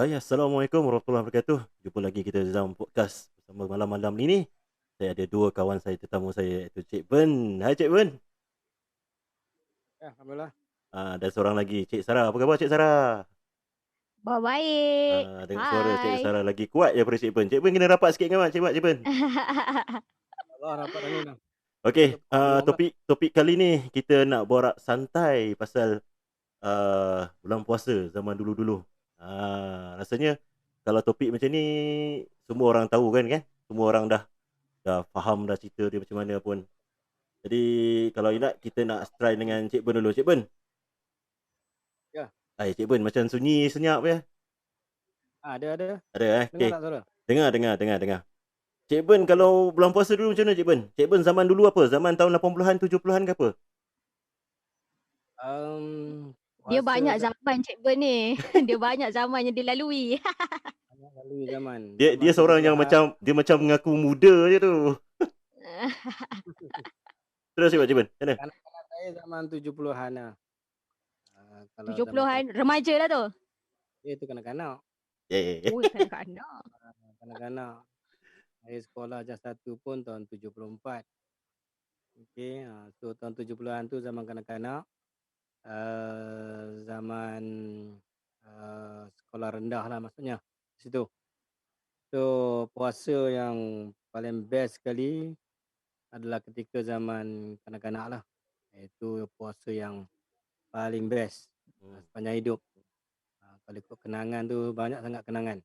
Hai, Assalamualaikum warahmatullahi wabarakatuh. Jumpa lagi kita dalam podcast bersama malam-malam ni. Saya ada dua kawan saya, tetamu saya iaitu Cik Ben. Hai Cik Ben. Ya, alhamdulillah. Dan seorang lagi Cik Sarah. Apa khabar Cik Sarah? Baik. Dengar suara Cik Hai. Sarah lagi kuat daripada Cik Ben. Cik Ben kena rapat sikit dengan Cik Ben. Allah rapat dah ni dah. Okey, Masuk pukul 15. topik kali ni kita nak borak santai pasal bulan puasa zaman dulu-dulu. Rasanya kalau topik macam ni semua orang tahu kan? Semua orang dah faham dah cerita dia macam mana pun. Jadi kalau nak kita nak try dengan Cik Ben dulu. Cik Ben. Ya. Hai Cik Ben macam sunyi senyap ya. Ada. Ada Dengar okey. tak suara? Dengar. Cik Ben Okey. kalau bulan puasa dulu macam mana Cik Ben? Cik Ben zaman dulu apa? Zaman tahun 80-an 70-an ke apa? Dia Puasa banyak zaman Cik Ben ni. Dia banyak zaman yang dilalui. banyak lalui zaman. Dia Zaman seorang yang 70-an. macam mengaku muda je tu. Terus Cik Ben, macam mana? Kanak-kanak saya zaman 70-an lah. Kalau zaman 70-an remaja lah tu. itu kanak-kanak. Yeah. Ui, kanak-kanak. Kanak-kanak. Saya sekolah jas 1 pun tahun 74. Okey, so tahun 70-an tu zaman kanak-kanak. Zaman sekolah rendah lah maksudnya. Di situ. So puasa yang paling best sekali adalah ketika zaman kanak-kanak lah. Itu puasa yang paling best sepanjang hidup. Kalau ikut kenangan tu banyak sangat kenangan.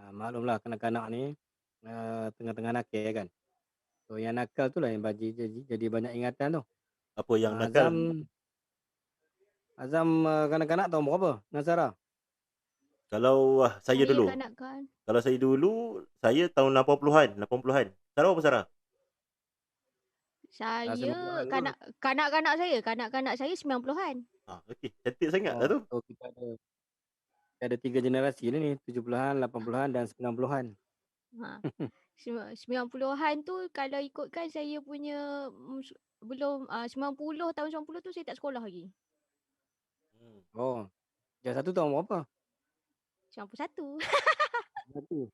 Maklumlah kanak-kanak ni tengah-tengah nakal kan. So yang nakal tu lah yang jadi banyak ingatan tu. Apa yang nakal? Azam kanak-kanak tahun berapa? Nazara? Kalau saya Saya dulu. kanak-kanak. Kalau saya dulu, saya tahun 80-an. Sarah apa Sarah? Saya 90-an dulu. kanak-kanak saya 90-an. Okey. Cantik sangat lah tu. So kita ada 3 generasi ni, 70-an, 80-an dan 90-an. Ha. 90-an tu kalau ikutkan saya punya belum 90 tahun 90 tu saya tak sekolah lagi. Oh. Jas 1 tahun berapa? 91. 1.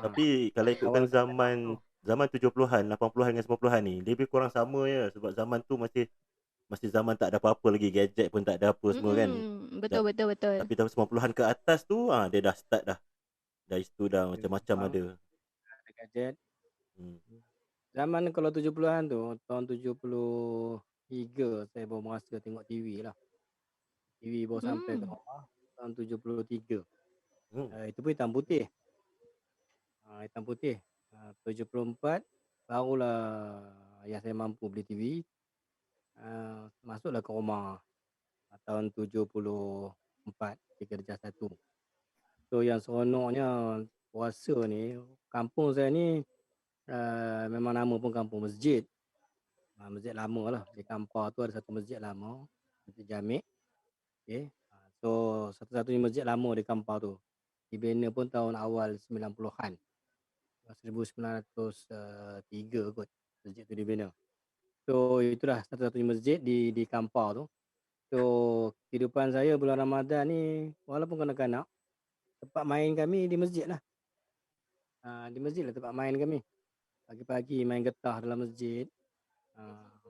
Tapi kalau ikutkan Awal zaman 70-an, 80-an dengan 90-an ni, lebih kurang sama je sebab zaman tu masih zaman tak ada apa-apa lagi, gadget pun tak ada apa semua kan. Betul. Tapi tahun 90-an ke atas tu dia dah start dah. Dari situ dah macam-macam ada. Ada gadget. Hmm. Zaman kalau 70-an tu, tahun 73 saya baru merasa tengok TV lah. TV baru sampai ke rumah tahun 73. Itu pun hitam putih. Hitam putih. 74 barulah ayah saya mampu beli TV. Masuklah ke rumah tahun 74 saya kerja satu. So yang seronoknya puasa ni, kampung saya ni memang nama pun kampung masjid. Masjid lama lah. Di Kampar tu ada satu masjid lama, Masjid Jamik. Okay. So satu-satunya masjid lama di Kampar tu. Dibina pun tahun awal 90-an. 1903 kot masjid tu dibina. So itulah satu-satunya masjid di Kampar tu. So kehidupan saya bulan Ramadan ni walaupun kanak-kanak, tempat main kami di masjid lah. Di masjid lah tempat main kami. Pagi-pagi main getah dalam masjid.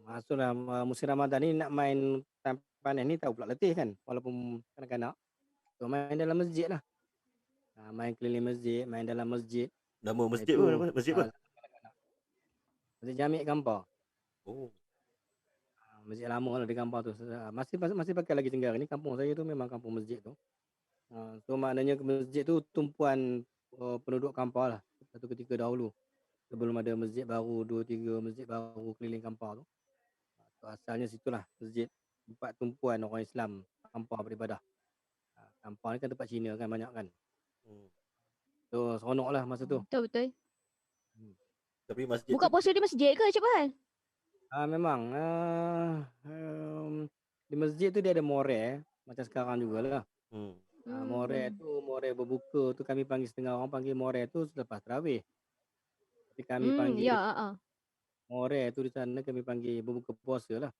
Masuklah musim Ramadan ni nak main time panas ni tahu pula letih kan. Walaupun kanak-kanak. So main dalam masjid lah. Main keliling masjid, main dalam masjid. Nama masjid apa? Masjid apa? Masjid Jamik Kampar. Oh. Masjid lama lah di Kampar tu. Masih pakai lagi hingga ni. Kampung saya tu memang kampung masjid tu. So maknanya masjid tu tumpuan penduduk Kampar lah. Satu ketika dahulu. Sebelum ada masjid baru, 2-3 masjid baru keliling Kampar tu. So asalnya situlah masjid. Tempat tumpuan orang Islam Kampar beribadah. Kampar ni kan tempat Cina kan banyak kan. So seronok lah masa tu. Betul. Tapi masjid buka puasa di masjid ke Cik Ben? Memang di masjid tu dia ada more macam sekarang jugalah. More berbuka tu kami panggil, setengah orang panggil more tu selepas tarawih. Tapi kami panggil more tu di sana kami panggil berbuka puasa lah.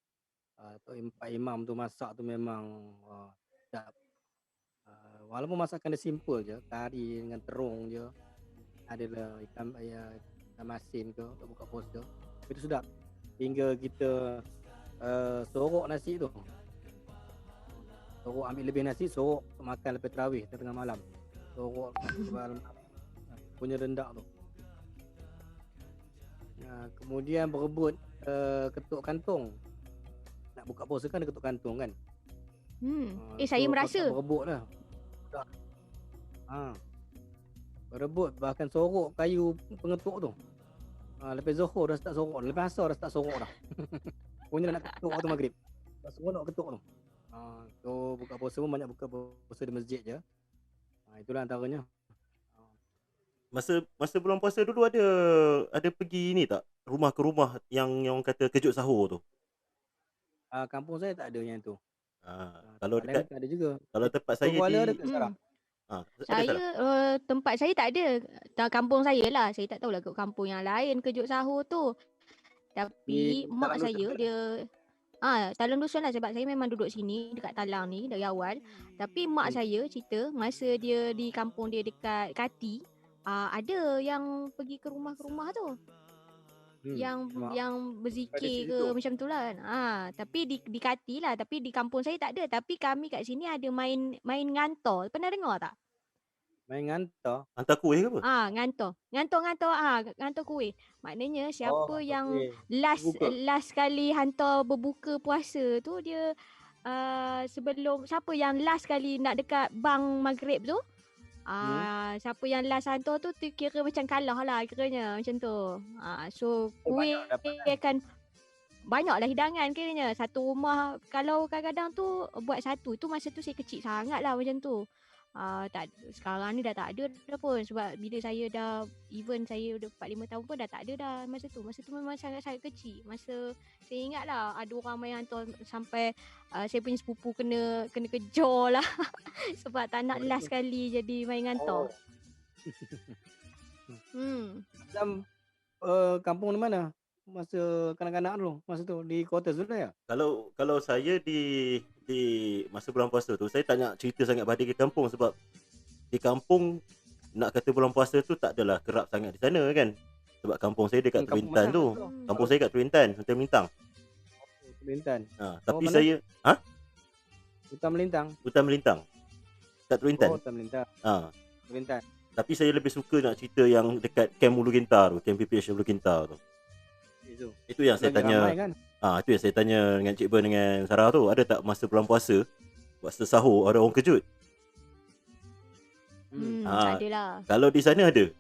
Pak imam tu masak tu memang sedap. Walaupun masakan dia simple je, kari dengan terung je. Adalah ikan masin ke untuk buka puasa. Itu sedap. Hingga kita sorok nasi tu. Sorok ambil lebih nasi, sorok untuk makan lepas tarawih tengah malam. Sorok malam punya rendak tu. Kemudian berebut ketuk kantung. Nak buka puasa kan ada ketuk kantung kan. Saya merasa. Berebut lah. Berebut bahkan sorok kayu pengetuk tu. Lepas Zuhur dah start sorok, lepas asar dah start sorok dah. Punya nak ketuk waktu maghrib. Semua nak ketuk tu. So buka puasa pun banyak buka puasa di masjid je. Itulah antaranya. Masa bulan puasa dulu ada pergi ni tak? Rumah ke rumah yang kata kejut sahur tu. Kampung saya tak ada yang tu. Kalau dekat ada juga. Kalau tempat saya Kuala di ada kat Sarang. Saya tempat saya tak ada. Kampung saya lah. Saya tak tahulah kat kampung yang lain kejut sahur tu. Tapi mak saya dia Talang Dusun lah, sebab saya memang duduk sini dekat Talang ni dari awal. Tapi mak saya cerita masa dia di kampung dia dekat Kati, ada yang pergi ke rumah-rumah tu. Yang berzikir ke macam tu lah kan. Tapi di Kati lah, tapi di kampung saya tak ada. Tapi kami kat sini ada main ngantor. Pernah dengar tak? Main ngantor? Hantar kuih ke apa? Ngantor kuih. Maknanya siapa yang last kali hantar berbuka puasa tu dia sebelum siapa yang last kali nak dekat bang maghrib tu, siapa yang last hantar tu kira macam kalah lah kiranya macam tu. So kuih akan banyaklah hidangan kiranya. Satu rumah kalau kadang-kadang tu buat satu tu, masa tu saya kecil sangat lah macam tu. Sekarang ni dah tak ada dah pun, sebab bila saya dah saya dah 4-5 tahun pun dah tak ada dah masa tu. Masa tu memang sangat-sangat kecil. Masa saya ingat lah ada orang main hantar sampai saya punya sepupu kena kejar lah sebab tak nak last kali jadi main hantar. Dalam kampung di mana? Masa kanak-kanak dulu, masa tu di quarters dulu ya? Kalau saya di masa bulan puasa tu, saya tak nak cerita sangat balik ke kampung, sebab di kampung nak kata bulan puasa tu tak adalah kerap sangat di sana kan. Sebab kampung saya dekat Turintan tu. Kampung saya kat Turintan, Hutan Melintang. Turintan. Tapi saya Hutan Melintang. Hutan Melintang. Kat Turintan. Hutan Melintang. Turintan. Tapi saya lebih suka nak cerita yang dekat Kem Ulu Gintar tu, Kem PPH Ulu Gintar tu. Itu yang saya tanya. Kan? Itu yang saya tanya dengan Cik Ben dengan Sarah tu. Ada tak masa bulan puasa, masa sahur ada orang kejut? Ada lah. Kalau di sana ada,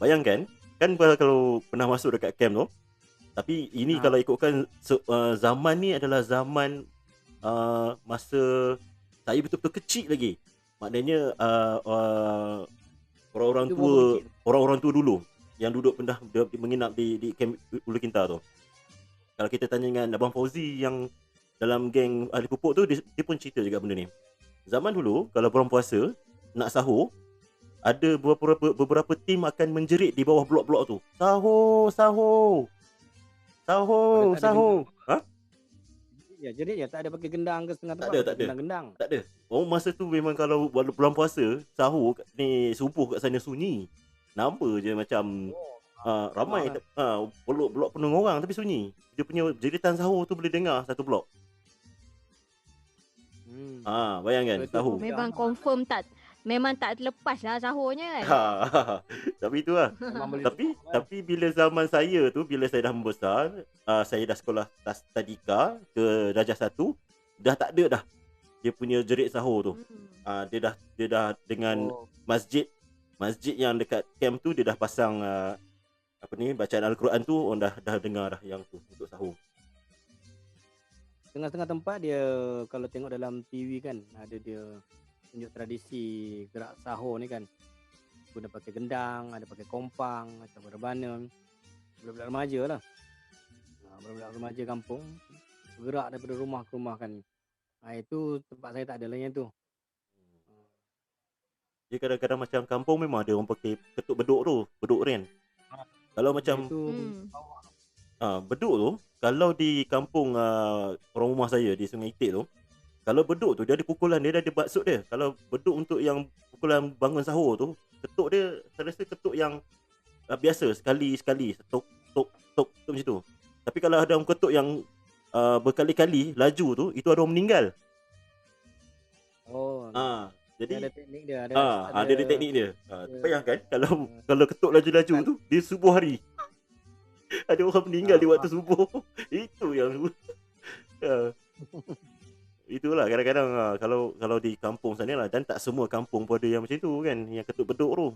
bayangkan kan kalau pernah masuk dekat camp tu. Tapi ini kalau ikutkan zaman ni adalah zaman masa saya betul-betul kecil lagi. Maknanya orang-orang tua dulu yang duduk pernah menginap di Kem Ulu Gintar tu. Kalau kita tanya dengan Abang Fauzi yang dalam geng Ahli Pupuk tu, dia pun cerita juga benda ni. Zaman dulu kalau bulan puasa nak sahur, ada beberapa tim akan menjerit di bawah blok-blok tu. Sahur. Ya, jerit ya, tak ada pakai gendang ke setengah tempat. Tak ada. Gendang. Tak ada. Masa tu memang kalau bulan puasa sahur ni subuh kat sana sunyi. Nampak je macam ramai blok penuh orang tapi sunyi. Dia punya jeritan sahur tu boleh dengar satu blok. Bayangkan sahur. Memang confirm memang tak terlepas lah sahurnya kan. Tapi itulah. tapi bila zaman saya tu, bila saya dah membesar, saya dah sekolah tadika ke darjah 1, dah tak ada dah dia punya jerit sahur tu. Dia dah dengan masjid yang dekat camp tu, dia dah pasang bacaan Al-Quran tu, orang dah dengar dah yang tu untuk sahur. Tengah-tengah tempat dia kalau tengok dalam TV kan, ada dia tunjuk tradisi gerak sahur ni kan. Guna pakai gendang, ada pakai kompang atau rebana. Budak-budak remaja lah. Budak-budak remaja kampung bergerak daripada rumah ke rumah kan. Itu tempat saya tak ada lah yang tu. Dia kadang-kadang macam kampung memang ada orang pakai ketuk beduk ren. Kalau macam beduk tu, kalau di kampung orang rumah saya di Sungai Itik tu, Kalau beduk tu dia ada pukulan, dia ada maksud dia. Kalau beduk untuk yang pukulan bangun sahur tu, ketuk dia saya rasa ketuk yang biasa sekali-sekali tok tok tok tok macam tu. Tapi kalau ada orang ketuk yang berkali-kali laju tu, itu ada orang meninggal. Oh, Jadi ada teknik dia, ada teknik dia. Bayangkan kalau ketuk laju-laju tu di subuh hari. Ada orang meninggal di waktu subuh. Itu yang itulah kadang-kadang kalau di kampung sana lah, dan tak semua kampung pun ada yang macam tu kan, yang ketuk beduk tu.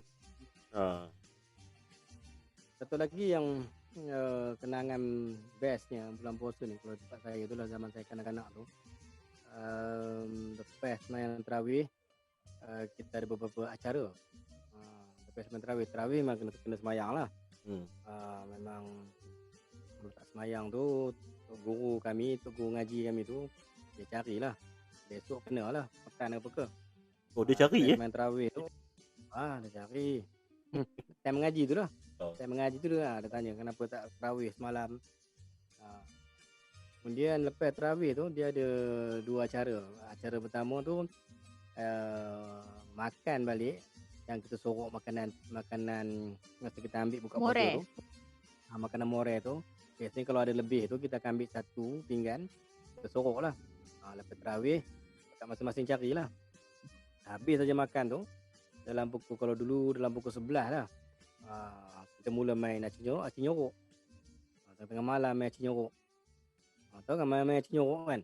Satu lagi yang kenangan bestnya bulan puasa ni kalau tempat saya tu lah, zaman saya kanak-kanak tu, lepas main tarawih, kita ada beberapa acara. Lepas main tarawih memang kena semayang lah. Memang kalau tak semayang tu, guru ngaji kami tu dia carilah, besok kena lah makan apa ke. Dia cari main tarawih tu dia cari time mengaji tu lah. Time mengaji tu dia tanya kenapa tak tarawih semalam. Kemudian lepas tarawih tu dia ada dua acara. Acara pertama tu makan balik, yang kita sorok makanan masa kita ambil buka puasa tu. Makanan more tu biasanya kalau ada lebih tu kita akan ambil satu pinggan, kita sorok lah. Lepas tarawih kat masing-masing carilah. Habis saja makan tu dalam pukul, kalau dulu dalam pukul 11 lah, kita mula main aci nyorok. Tengah malam main aci nyorok. Tahu kan main aci nyorok kan?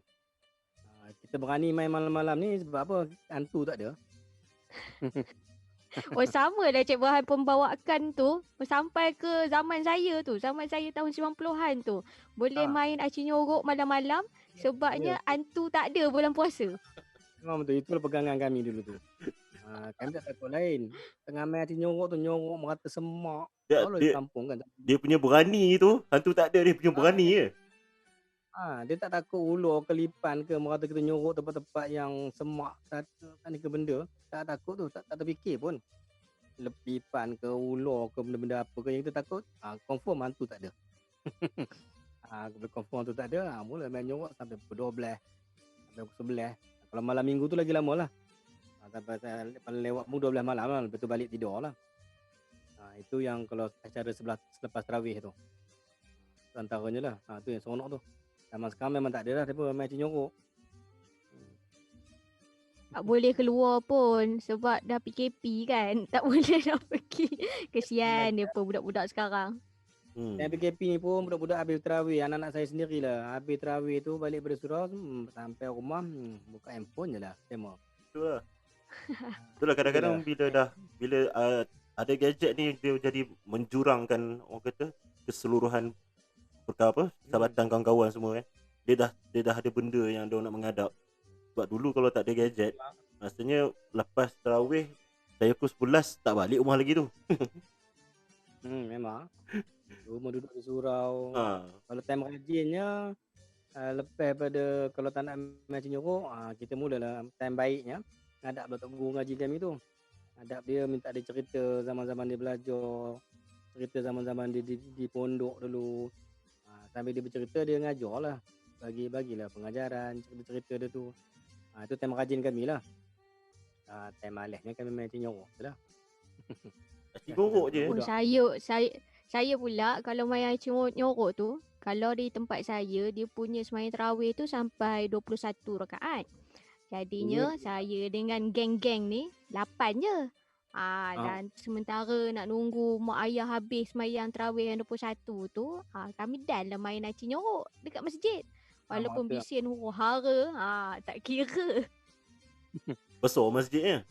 Kita berani main malam-malam ni sebab apa? Hantu tak ada. Sama lah Cik Burhan pembawakan tu sampai ke zaman saya tu. Zaman saya tahun 90-an tu. Boleh main aci nyorok malam-malam sebabnya hantu tak ada bulan puasa. Memang betul. Itulah pegangan kami dulu tu. Kami tak takut lain. Tengah main aci nyorok tu, nyorok merata semak. Kalau di kampung kan. Dia punya berani tu, hantu tak ada, dia punya berani je. Dia tak takut ular ke lipan ke, merata kita nyorok tempat-tempat yang semak kan ke benda. Tak takut tu, tak terfikir pun. Lipan ke ular ke benda-benda apa ke yang kita takut, confirm hantu tak ada. Confirm hantu tak ada, mula main nyorok sampai pukul 12, sampai pukul 11. Kalau malam minggu tu lagi lama lah. Sampai lewat pun 12 malam lah, lepas tu balik tidur lah. Itu yang kalau acara selepas tarawih tu. Antaranya lah, tu yang seronok tu. Zaman sekarang memang tak ada lah, tapi main aci nyorok. Tak boleh keluar pun sebab dah PKP kan. Tak boleh nak pergi. Kesian dia pun budak-budak sekarang. Yang PKP ni pun budak-budak habis tarawih. Anak-anak saya sendirilah. Habis tarawih tu balik pada surau, sampai rumah buka handphone je lah. Tengok. Itulah kadang-kadang bila ada gadget ni, dia jadi menjurangkan orang kata keseluruhan persahabatan kawan-kawan semua kan. Dia dah ada benda yang dia nak menghadap. Sebab dulu kalau tak ada gadget, rasanya lepas tarawih saya pukul 11 tak balik rumah lagi tu. Memang. Rumah duduk di surau. Kalau time rajinnya, lepas pada kalau tak nak main aci nyorok, kita mulalah time baiknya hadap Datuk Guru ngaji kami tu. Hadap dia, minta dia cerita zaman-zaman dia belajar, cerita zaman-zaman dia di pondok dulu. Sambil dia bercerita, dia ngajar lah. Bagilah pengajaran, cerita-cerita dia tu. Itu time rajin kami lah. Time malasnya kami main aci nyorok je lah. Aci nyorok je? Saya pula kalau main aci nyorok tu, kalau di tempat saya, dia punya sembahyang tarawih tu sampai 21 rakaat. Jadinya saya dengan geng-geng ni 8 je. Dan sementara nak nunggu mak ayah habis sembahyang tarawih yang 21 tu, kami dah lah main aci nyorok dekat masjid. Walaupun bising huru-hara, tak kira. Besar masjidnya?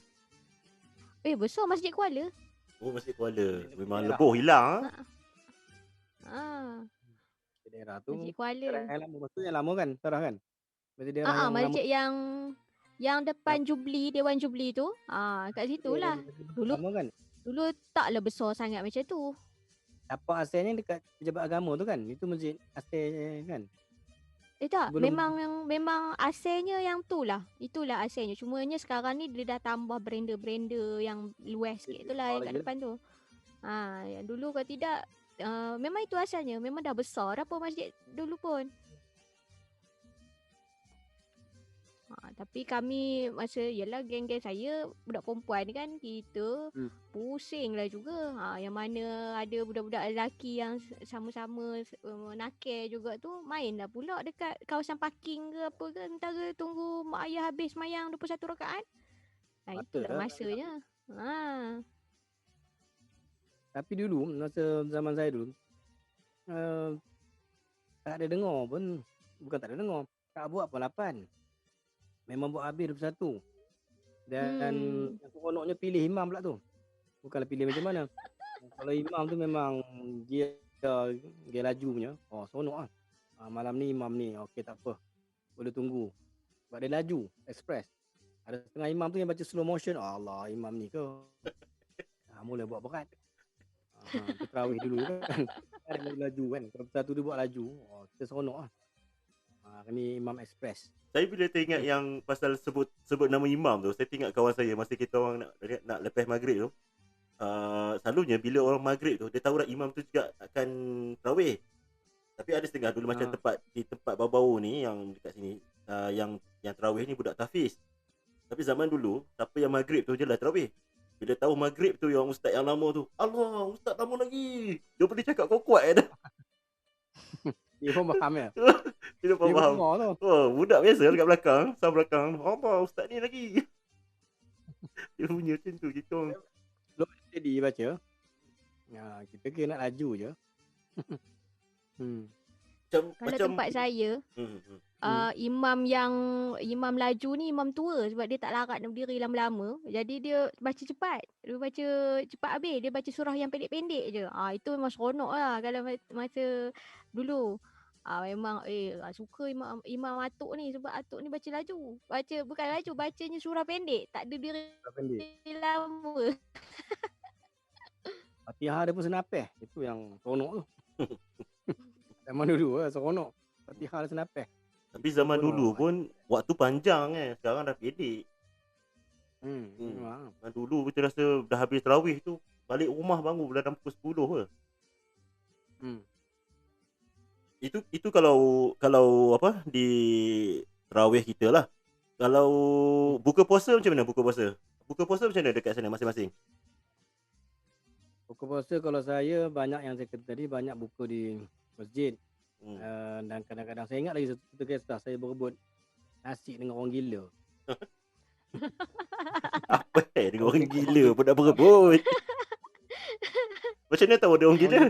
Besar Masjid Kuala. Masjid Kuala. Memang lebuh hilang. Daerah tu. Masjid Kuala. Yang lama kan? Sarah kan? Masjid yang depan Jubli, Dewan Jubli tu. Kat situ lah. Dulu taklah besar sangat macam tu. Tapak asalnya dekat Pejabat Agama tu kan? Itu masjid asal kan? Tak, memang asalnya yang tu lah. Itulah asalnya. Cumanya sekarang ni dia dah tambah branda-branda yang luas sikit tu lah yang kat depan tu. Yang dulu kalau tidak, memang itu asalnya. Memang dah besar apa masjid dulu pun. Tapi kami masa yalah geng-geng saya budak perempuan kan, kita pusing lah juga. Yang mana ada budak-budak lelaki yang sama-sama nakal juga tu, main lah pula dekat kawasan parking ke apa ke, antara tunggu mak ayah habis mayang 21 rakaat. Itulah masanya. Tapi dulu masa zaman saya dulu tak ada dengar pun. Bukan tak ada dengar, tak buat pun 8. Memang buat habis 21. Dan yang seronoknya pilih imam pula tu. Bukanlah pilih macam mana. Kalau imam tu memang dia laju punya. Seronok lah. Malam ni imam ni, okey tak apa, boleh tunggu. Sebab dia laju, express. Ada setengah imam tu yang baca slow motion. Allah, imam ni ke mula buat berat. Kita terawih dulu kan. Dia laju kan. Kalau satu dia buat laju, kita seronok lah. Ni imam express. Saya bila teringat yang pasal sebut nama imam tu, saya teringat kawan saya masa kita orang nak lepas maghrib tu. Selalunya bila orang maghrib tu, dia tahu dah imam tu juga akan terawih. Tapi ada setengah dulu macam tempat bau-bau ni yang dekat sini, yang terawih ni budak tahfiz. Tapi zaman dulu, siapa yang maghrib tu je lah terawih. Bila tahu maghrib tu yang ustaz yang lama tu, Allah, ustaz lama lagi. Dia boleh cakap kuat-kuat dah. Dia pun faham ya? Dia pun faham. Budak biasa dekat belakang, sama belakang. Allah, ustaz ni lagi. Dia punya macam tu kita orang. Slow steady baca. Kita kena nak laju je. Kalau tempat saya, imam laju ni imam tua sebab dia tak larat nak berdiri lama-lama. Jadi dia baca cepat. Dia baca cepat habis. Dia baca surah yang pendek-pendek je. Itu memang seronok lah kalau masa dulu. Memang suka imam atuk ni sebab atuk ni baca laju. Bukan laju, bacanya surah pendek. Tak ada diri lama. Fatihah dia pun senapeh. Itu yang seronok tu. Zaman dulu seronok. Fatihah dia senapeh. Tapi zaman dulu pun waktu panjang sekarang dah pendek. Dulu kita rasa dah habis tarawih tu, balik rumah bangun dalam pukul 10 ke. Itu kalau apa di tarawih kita lah. Kalau buka puasa macam mana buka puasa? Buka puasa macam mana dekat sana masing-masing? Buka puasa kalau saya banyak yang saya kata tadi, banyak buka di masjid. Dan kadang-kadang saya ingat lagi satu kisah, saya berebut nasi dengan orang gila. Apa dengan orang gila pun nak berebut? Macam mana tahu ada orang gila?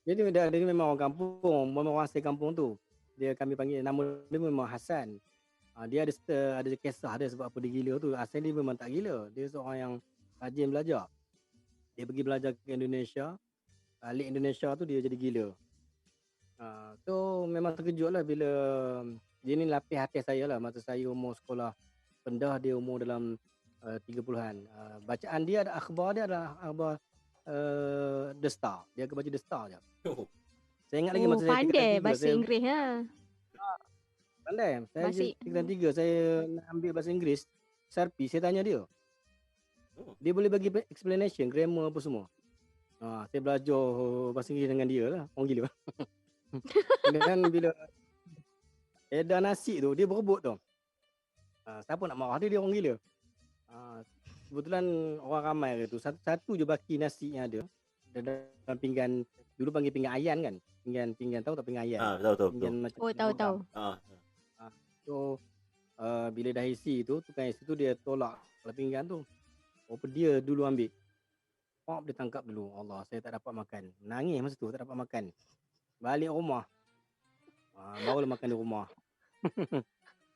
Jadi dia memang orang kampung, memang orang asli kampung tu. Kami panggil nama dia memang Hasan. Dia ada kisah dia sebab apa dia gila tu. Asal dia memang tak gila. Dia seorang yang rajin belajar. Dia pergi belajar ke Indonesia. Balik Indonesia tu dia jadi gila. So memang terkejut lah bila dia ni lapis hati saya lah. Masa saya umur sekolah rendah, dia umur dalam 30-an. Bacaan dia ada akhbar dia adalah akhbar The Star. Dia akan baca The Star je. Saya ingat lagi masa saya pandai bahasa Inggeris ha. Pandai. Saya tingkatan 3 saya nak ambil bahasa Inggeris. Sarpi saya tanya dia. Dia boleh bagi explanation, grammar apa semua. Saya belajar bahasa Inggeris dengan dia lah. Orang gila. Dan bila edar nasi tu, dia berebut tu. Siapa nak marah dia orang gila. Kebetulan orang ramai tu. Satu je baki nasi yang ada. Dalam pinggan, dulu panggil pinggan ayan kan. Pinggan tahu tak pinggan ayan? Tahu. Tahu. So bila dah isi tu, tukang isi tu dia tolak kalau pinggan tu. Dia dulu ambil. Dia tangkap dulu. Allah, saya tak dapat makan. Menangis masa tu, tak dapat makan. Balik rumah. Barulah makan di rumah.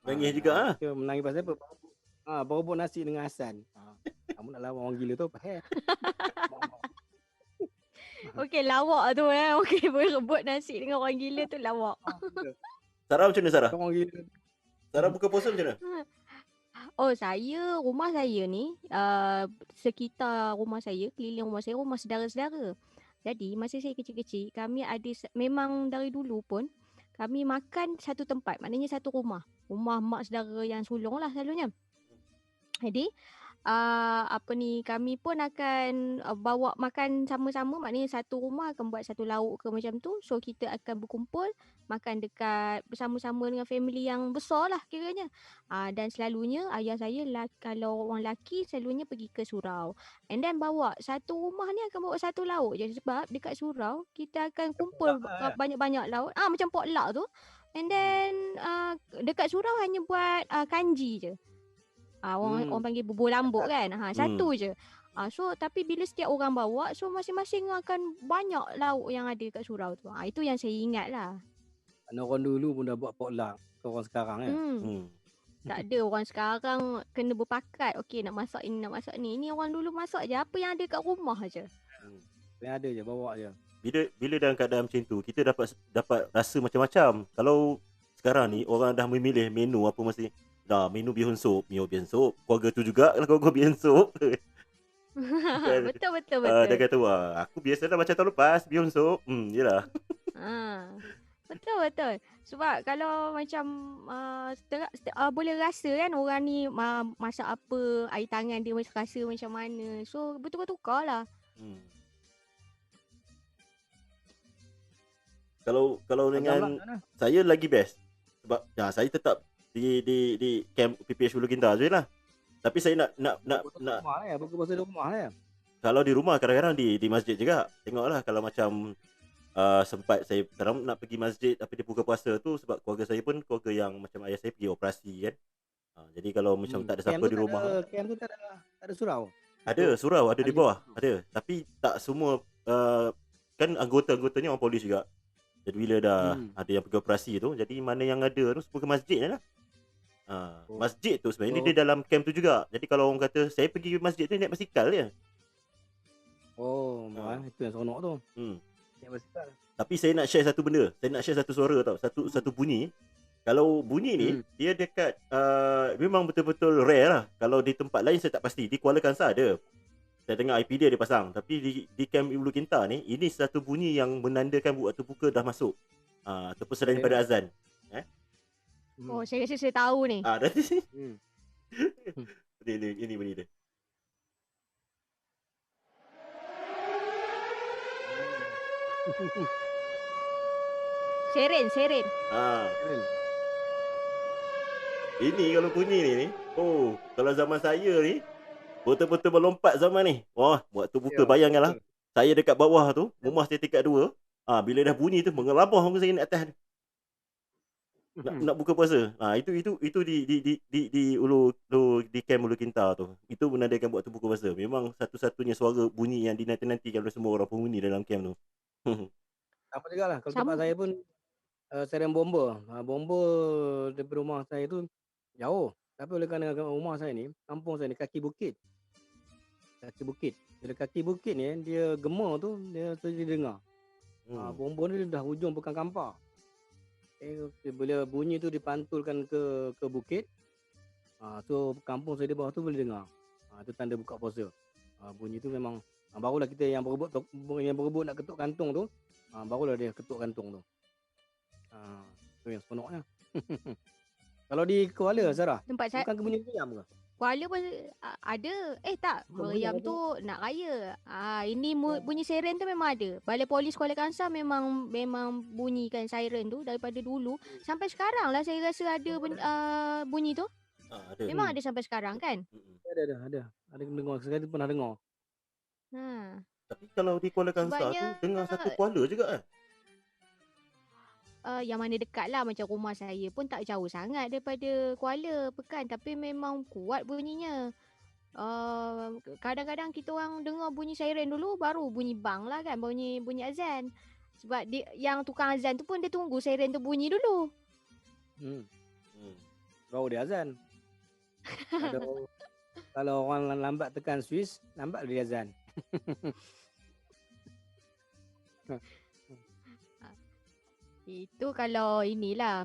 Nangis juga menangis pasal apa? Berebut nasi dengan Hasan. Kamu nak lawan orang gila tu apa? Okey, lawak tu Okey, berebut nasi dengan orang gila tu lawak. Sarah macam mana Sarah? Orang gila. Sarah buka puasa macam mana? Rumah saya ni sekitar rumah saya, keliling rumah saya, rumah saudara-saudara. Jadi masa saya kecil-kecil, kami ada memang dari dulu pun kami makan satu tempat, maknanya satu rumah. Rumah mak saudara yang sulung lah selalunya. Jadi kami pun akan bawa makan sama-sama, maknanya satu rumah akan buat satu lauk ke macam tu. So kita akan berkumpul makan dekat bersama-sama dengan family yang besar lah kiranya. Dan selalunya ayah saya kalau orang lelaki selalunya pergi ke surau. And then bawa satu rumah ni akan bawa satu lauk je, sebab dekat surau kita akan kumpul banyak-banyak lauk. Macam potluck tu. And then dekat surau hanya buat kanji je. Orang panggil bubur lambuk kan. Satu je. So tapi bila setiap orang bawa, so masing-masing akan banyak lauk yang ada kat surau tu. Itu yang saya ingat lah. Orang dulu pun dah buat potluck ke orang sekarang kan. Tak ada orang sekarang kena berpakat. Okey, nak masak ini, nak masak ni. Ini orang dulu masak je apa yang ada kat rumah je. Yang ada je, bawa je. Bila dalam keadaan macam tu, kita dapat rasa macam-macam. Kalau sekarang ni orang dah memilih menu apa mesti. Menu bihun sup, keluarga tu juga keluarga bihun sup. Betul. Dia kata, wah, aku biasa dah macam tahun lepas bihun sup. Yelah. Betul. Sebab kalau macam boleh rasa kan orang ni masak apa, air tangan dia rasa macam mana. So betul-betul lah. Kalau dengan saya lagi best. Sebab saya tetap di camp PPH Hulu Kinta je lah. Tapi saya nak buka puasa di rumah lah. Kalau di rumah kadang-kadang di masjid juga. Tengoklah kalau macam sempat saya kadang nak pergi masjid tapi dia buka puasa tu, sebab keluarga saya pun keluarga yang macam ayah saya pergi operasi kan. Jadi kalau macam tak ada siapa di rumah. Camp tu tak ada surau. Ada surau, ada di bawah, ada. Tapi tak semua kan anggota-anggotanya orang polis juga. Jadi bila dah ada yang pergi operasi tu, jadi mana yang ada tu semua ke masjid lah. Masjid tu sebenarnya dia dalam camp tu juga. Jadi kalau orang kata saya pergi masjid tu naik basikal je. Itu yang seronok tu. Naik basikal. Tapi saya nak share satu benda. Saya nak share satu suara tau. Satu bunyi. Kalau bunyi ni dia dekat memang betul-betul rare lah. Kalau di tempat lain saya tak pasti. Di Kuala Kangsar ada. Saya dengar IP dia pasang. Tapi di camp Hulu Kinta ni, ini satu bunyi yang menandakan waktu buka dah masuk. Ataupun selain daripada azan. Saya rasa saya tahu ni. Dah sini. Ini bunyi dia. Seren. Ini kalau bunyi ni. Kalau zaman saya ni betul-betul melompat zaman ni. Waktu buka bayangkanlah. Saya dekat bawah tu, rumah saya tingkat 2. Bila dah bunyi tu mengelabah muka saya naik atas. Nak buka puasa. Itu di camp Hulu Kinta tu. Itu menandakan waktu buka puasa. Memang satu-satunya suara bunyi yang dinanti-nantikan oleh semua orang penghuni dalam camp tu. Sama juga lah. Kalau tempat saya pun Seren Bomba. Bomba daripada rumah saya tu jauh. Tapi oleh kerana rumah saya ni, kampung saya ni kaki bukit. Bila kaki bukit ni, dia gemar tu, dia dengar. Bomba ni dah hujung Pekan Kampar. Bila bunyi tu dipantulkan ke bukit, so kampung saya di bawah tu boleh dengar. Itu tanda buka puasa. Bunyi tu memang barulah kita yang berebut nak ketuk kantung tu, barulah dia ketuk kantung tu. Tu yang seronoknya. Kalau di Kuala, Sarah, tempat saya bukan bunyi meriam ke? Kuala pun ada. Tak. Meriam tu nak raya. Ini bunyi siren tu memang ada. Balai Polis Kuala Kangsar memang bunyikan siren tu daripada dulu. Sampai sekarang lah saya rasa ada bunyi tu. Ada. Memang ada sampai sekarang kan? Ada. Ada dengar. Sekali pernah dengar. Tapi kalau di Kuala Kangsar tu dengar satu Kuala juga kan? Yang mana dekat lah, macam rumah saya pun tak jauh sangat daripada Kuala Pekan, tapi memang kuat bunyinya. Kadang-kadang kita orang dengar bunyi siren dulu, baru bunyi bang lah kan, bunyi azan. Sebab yang tukang azan tu pun dia tunggu siren tu bunyi dulu. Baru dia azan. Kalau orang lambat tekan Swiss, lambat dia azan. Itu kalau inilah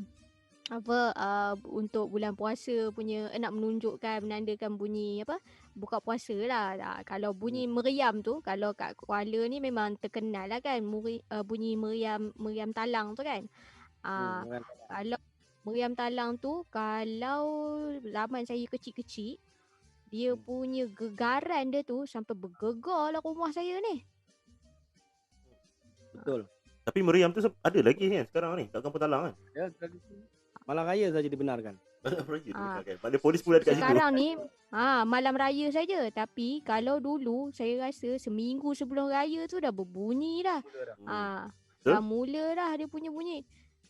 untuk bulan puasa punya nak menunjukkan, menandakan bunyi buka puasa lah. Kalau bunyi meriam tu, kalau kat Kuala ni memang terkenal lah kan, bunyi meriam talang tu kan. Kalau meriam talang tu, kalau zaman saya kecil-kecil, Dia punya gegaran dia tu sampai bergegar lah rumah saya ni. Betul. Tapi meriam tu ada lagi kan sekarang ni kat Kampung Talang kan? Ya, tradisi malam raya saja dibenarkan. Malam raya Ah. kan. Pada polis pula dekat situ. Sekarang ni malam raya saja. Tapi kalau dulu saya rasa seminggu sebelum raya tu dah berbunyi dah. Betul? Dah mula dah dia punya bunyi.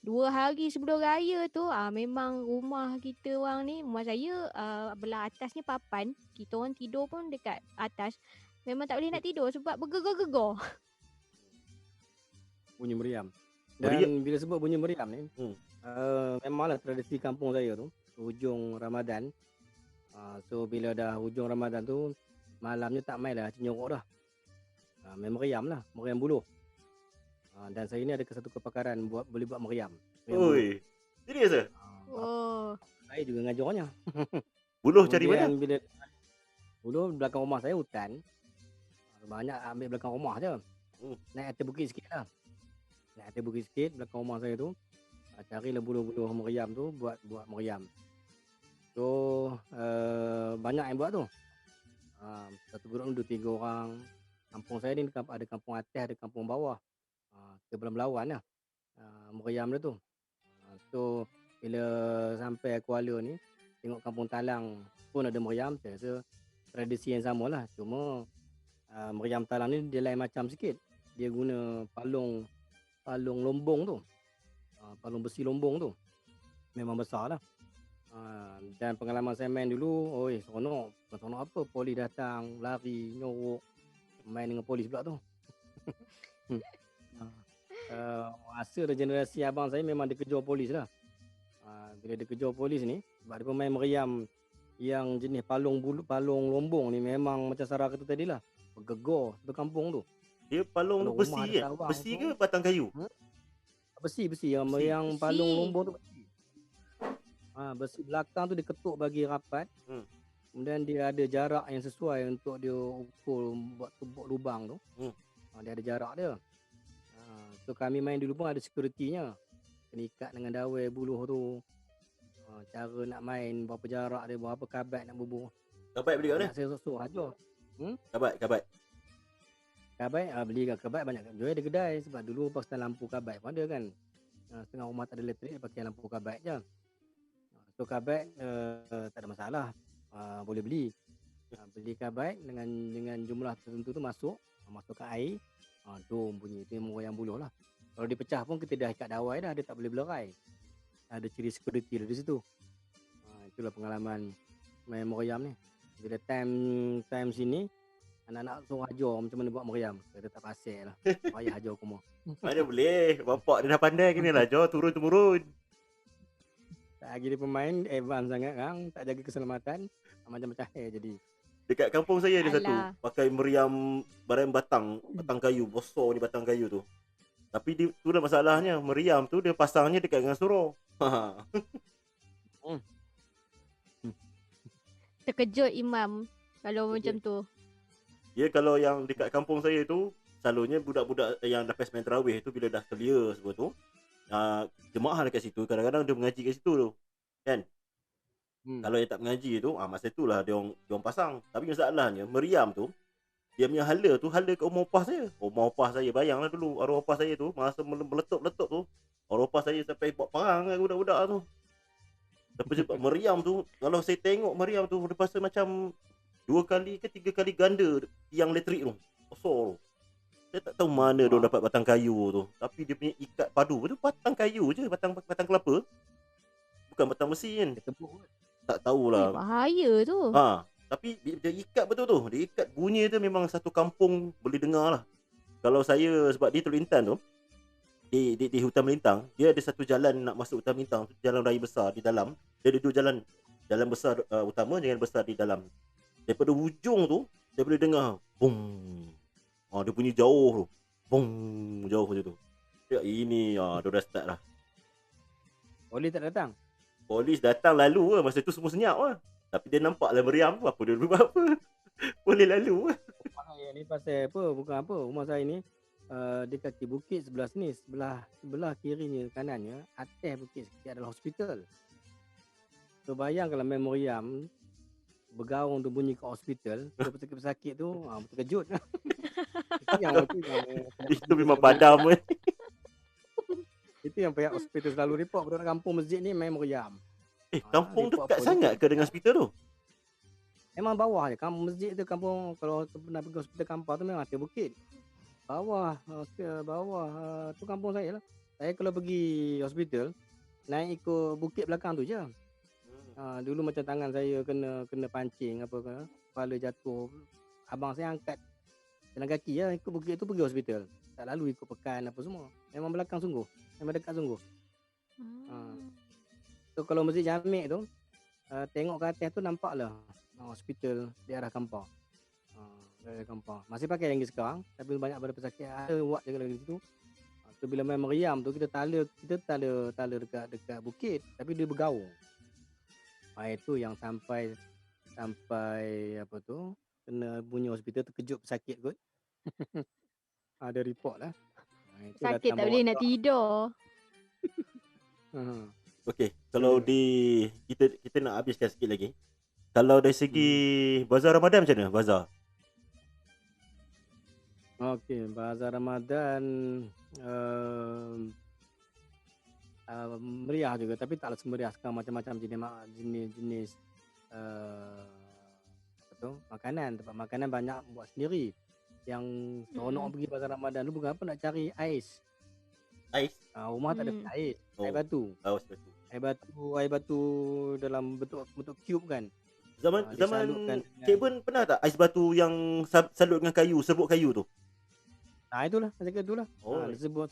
2 hari sebelum raya tu memang rumah kita orang ni, rumah saya belah atas ni papan. Kita orang tidur pun dekat atas. Memang tak boleh nak tidur sebab bergegar-gegar. Bunyi meriam. Meriam. Dan bila sebut bunyi meriam ni, memanglah tradisi kampung saya tu, hujung Ramadan. So bila dah hujung Ramadan tu, malamnya tak main lah cenyorok dah. Main meriam lah, meriam buluh. Dan saya ni ada satu kepakaran boleh buat meriam. Oi. Serius ke? Saya juga ngajarnya. Buluh cari mana? Buluh belakang rumah saya hutan. Banyak ambil belakang rumah je. Naik atas bukit sikit lah. Naik atas bukit sikit belakang rumah saya tu. Carilah buluh-buluh meriam tu buat meriam. So banyak yang buat tu. Satu grup tu 3 orang. Kampung saya ni ada kampung atas, ada kampung bawah. Kita berlawan lah meriam dia tu. So bila sampai Kuala ni, tengok Kampung Talang pun ada meriam. Saya rasa tradisi yang sama lah. Cuma meriam Talang ni dia lain macam sikit. Dia guna palung lombong tu. Palung besi lombong tu. Memang besar lah. Dan pengalaman saya main dulu, seronok. Bukan seronok apa, polis datang, lari, nyorok. Main dengan polis pula tu. Masa generasi abang saya memang dia kejar polis lah. Bila dia kejar polis ni, sebab dia pemain meriam yang jenis palung lombong ni memang macam Sarah kata tadi lah. Bergegar berkampung tu. Dia palung besi kan? Besi ke batang kayu? Besi. Yang palung lombong tu besi. Besi belakang tu dia ketuk bagi rapat. Kemudian dia ada jarak yang sesuai untuk dia ukur buat lubang tu. Dia ada jarak dia. So kami main dulu pun ada security-nya. Kena ikat dengan dawai buluh tu. Cara nak main, berapa jarak dia, berapa kabat nak bubuh. Kabat beli kat mana? Saya susuk aja. Kabat. Kabat, beli kat kabat banyak. Jual ada kedai sebab dulu pasal lampu kabat pun ada kan. Setengah rumah tak ada elektrik, pakai lampu kabat je. So kabat tak ada masalah. Boleh beli. Beli kabat dengan jumlah tertentu tu masukkan air. Tu bunyi, tu yang buluh lah. Kalau dia pecah pun kita dah ikat dawai dah, dia tak boleh berlerai. Ada ciri security di situ. Itulah pengalaman main meriam ni. Bila time sini, anak-anak suruh ajar macam mana buat meriam. Kita tak pasal lah. Payah ajar aku mau. Mana boleh. Bapak dia dah pandai kena lah ajar turun-temurun. Tak lagi dia pemain, advance sangat kan. Tak jaga keselamatan. Macam-macam jadi. Dekat kampung saya ada satu pakai meriam barang batang kayu, besar ni batang kayu tu. Tapi tu dah masalahnya, meriam tu dia pasangnya dekat dengan surau. Terkejut imam kalau macam tu. Ya, kalau yang dekat kampung saya tu, selalunya budak-budak yang lepas main tarawih tu bila dah clear semua tu, jemaah dekat situ kadang-kadang dia mengaji kat situ tu. Kan? Kalau yang tak mengaji tu, masa itulah dia orang pasang. Tapi masalahnya, meriam tu, dia punya hala tu, hala kat rumah opah saya. Rumah opah saya, bayanglah dulu, arwah opah saya tu, masa meletup-letup tu, arwah opah saya sampai buat perang dengan budak-budak tu. Tapi sebab meriam tu, kalau saya tengok meriam tu, dia rasa macam 2 kali ke 3 kali ganda tiang elektrik tu. Besar tu. Saya tak tahu mana dia dapat batang kayu tu. Tapi dia punya ikat padu tu, batang kayu je, batang kelapa. Bukan batang besi kan. Tak tahulah. Bahaya tu. Tapi dia ikat betul tu. Dia ikat bunyi tu memang satu kampung boleh dengar lah. Kalau saya, sebab dia terlintan tu, di hutan melintang, dia ada satu jalan nak masuk hutan melintang, jalan raya besar di dalam. Dia ada 2 jalan besar utama, jalan besar di dalam. Daripada hujung tu, saya boleh dengar bung. Dia bunyi jauh tu. Bung, jauh macam tu. Ya, ini dia dah start lah. Polis tak datang? Polis datang lalu lah. Masa tu semua senyap lah. Tapi dia nampak lah meriam tu. Apa dia buat apa. Boleh lalu lah. Rumah ni pasal apa? Bukan apa. Rumah saya ni di kaki bukit sebelah sini. Sebelah kirinya, kanannya. Atas bukit sikit adalah hospital. So bayang kalau main meriam. bergaung tu bunyi kat hospital, pesakit-pesakit tu terkejut. Itu yang pihak Itu hospital memang selalu report. padam kan. Itu yang pihak hospital selalu report budak kampung masjid ni main meriam. Kampung Report dekat apa sangat je. ke dengan hospital tu? Memang bawah je. Kampung masjid tu kampung, kalau tu pernah pergi hospital kampung tu memang atas bukit. Bawah, hospital bawah tu kampung saya lah. Saya kalau pergi hospital naik ikut bukit belakang tu je. Dulu macam tangan saya kena pancing apa ke, kepala jatuh. Abang saya angkat jalan kaki lah ikut bukit tu pergi hospital. Tak lalu ikut pekan apa semua. Memang belakang sungguh. Memang dekat sungguh. So kalau masjid Jamik tu tengok ke atas tu nampak lah hospital di arah kampung. Dari kampung. Masih pakai lagi sekarang, tapi banyak pada pesakit ada buat jaga lagi situ. So bila main meriam tu kita tala dekat bukit, tapi dia bergaung. Itu yang sampai apa tu kena bunyi hospital terkejut pesakit kot. Ada report lah. Itu Sakit tak boleh nak tidur. Okey, kalau kita nak habiskan sikit lagi. Kalau dari segi bazar Ramadan macam mana? Bazar. Okey, bazar Ramadan meriah juga, tapi taklah semeriah sekarang. Macam-macam jenis apa tu, makanan. Tempat makanan banyak buat sendiri. Yang seronok pergi bazar Ramadan tu bukan apa, nak cari ais. Rumah tak ada ais. Air batu. Air batu dalam bentuk cube kan. Zaman Cik Bun pernah tak ais batu yang salut dengan kayu, serbuk kayu tu? Itulah, saya kata itulah.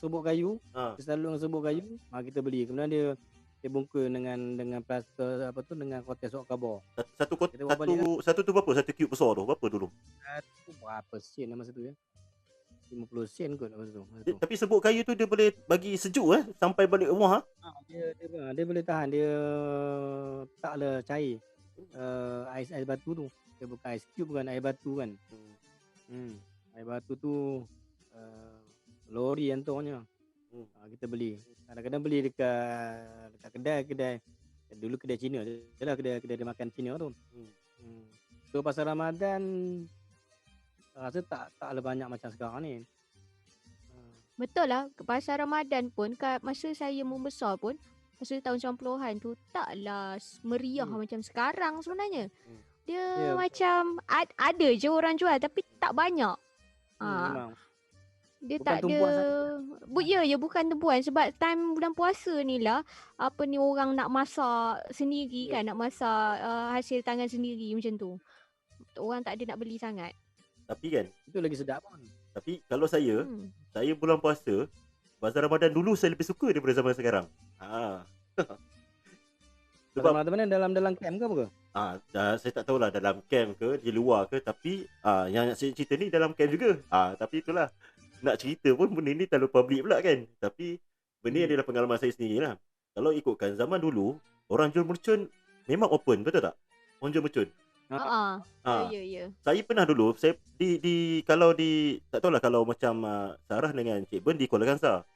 Serbuk kayu, salut dengan serbuk kayu, kita beli. Kemudian dia bungkus dengan plaster apa tu, dengan kotak sok khabar. Satu tu berapa? Satu cube besar tu berapa dulu? Berapa sen masa tu ya? 50 sen kot masa tu. Tapi serbuk kayu tu dia boleh bagi sejuk sampai balik rumah. Dia boleh tahan, dia taklah cair. Ais batu tu. Dia bukan ais cube, bukan air batu kan. Air batu tu lori hantarnya. Kita beli. Kadang-kadang beli dekat kedai. Dulu kedai Cina je lah, kedai dia makan Cina tu. So pasal Ramadan rasa taklah banyak macam sekarang ni. Betul lah, pasal Ramadan pun masa saya membesar pun, masa tahun 90-an tu taklah meriah macam sekarang sebenarnya. Dia macam ada je orang jual tapi tak banyak. Dia bukan tak ada bukan tumpuan, sebab time bulan puasa ni lah orang nak masak sendiri kan, nak masak hasil tangan sendiri macam tu. Orang tak ada nak beli sangat. Tapi kan itu lagi sedap pun. Tapi kalau saya bulan puasa bazar Ramadan dulu saya lebih suka daripada zaman sekarang. Sebab mana dalam camp ke apa ke? Saya tak tahulah dalam camp ke di luar ke, tapi yang saya cerita ni dalam camp juga. Tapi itulah, nak cerita pun benda ni terlalu public pula kan. Tapi benda ni adalah pengalaman saya sendirilah. Kalau ikutkan zaman dulu, orang jual mercun memang open, betul tak? Orang jual mercun. Ya. Saya pernah dulu, saya kalau tak tahulah kalau macam Sarah dengan Cik Ben di Kuala Kangsar.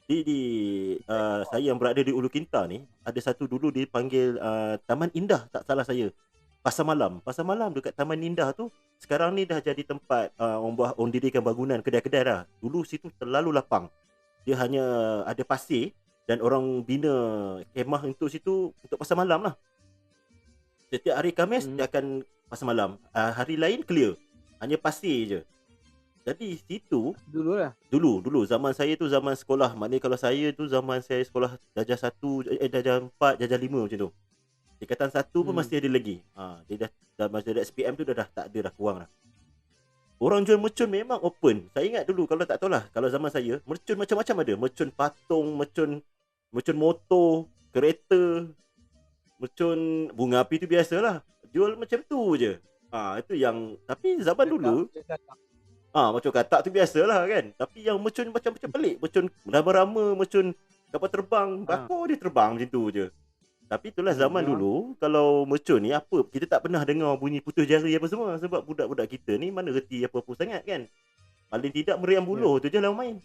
Saya yang berada di Ulu Kinta ni, ada satu dulu dipanggil Taman Indah, tak salah saya. Pasar malam dekat Taman Indah tu sekarang ni dah jadi tempat orang dirikan bangunan kedai-kedai dah. Dulu situ terlalu lapang. Dia hanya ada pasir dan orang bina kemah untuk situ untuk pasar malam lah. Setiap hari Khamis dia akan pasar malam. Hari lain clear. Hanya pasir je. Jadi situ dulu zaman saya tu zaman sekolah. Maknanya kalau saya tu zaman saya sekolah darjah 1, darjah 4, darjah 5 macam tu. Tingkatan 1 pun masih ada lagi. Dia dah masa ada SPM tu dah tak ada dah, kurang dah. Orang jual mercun memang open. Saya ingat dulu, kalau tak tahulah, kalau zaman saya mercun macam-macam ada. Mercun patung, mercun motor, kereta, mercun bunga api tu biasalah. Jual macam tu je. Itu yang, tapi zaman dulu macam katak tu biasalah kan. Tapi yang mercun macam-macam pelik. Mercun rama-rama, mercun kapal terbang, bakar dia terbang macam tu je. Tapi itulah zaman dulu, kalau mercun ni apa, kita tak pernah dengar bunyi putus jari apa semua. Sebab budak-budak kita ni mana reti apa-apa sangat kan. Paling tidak meriam buluh tu je lah main.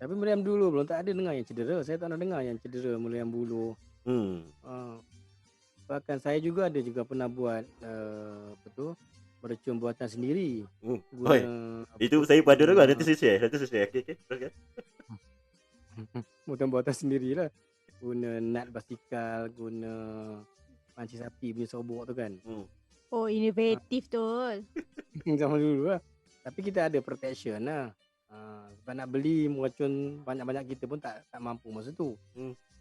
Tapi meriam dulu belum tak ada dengar yang cedera. Saya tak nak dengar yang cedera meriam buluh. Bahkan saya juga ada juga pernah buat mercon buatan sendiri Oi, guna itu saya pada tu kan, nanti guna saya share. Okey, teruskan. buatan sendirilah. Guna nut basikal, guna panci sapi punya sobok tu kan. Oh, inovatif tu. Zaman dulu lah. Tapi kita ada protection lah. Sebab nak beli mercon banyak-banyak kita pun tak mampu masa tu.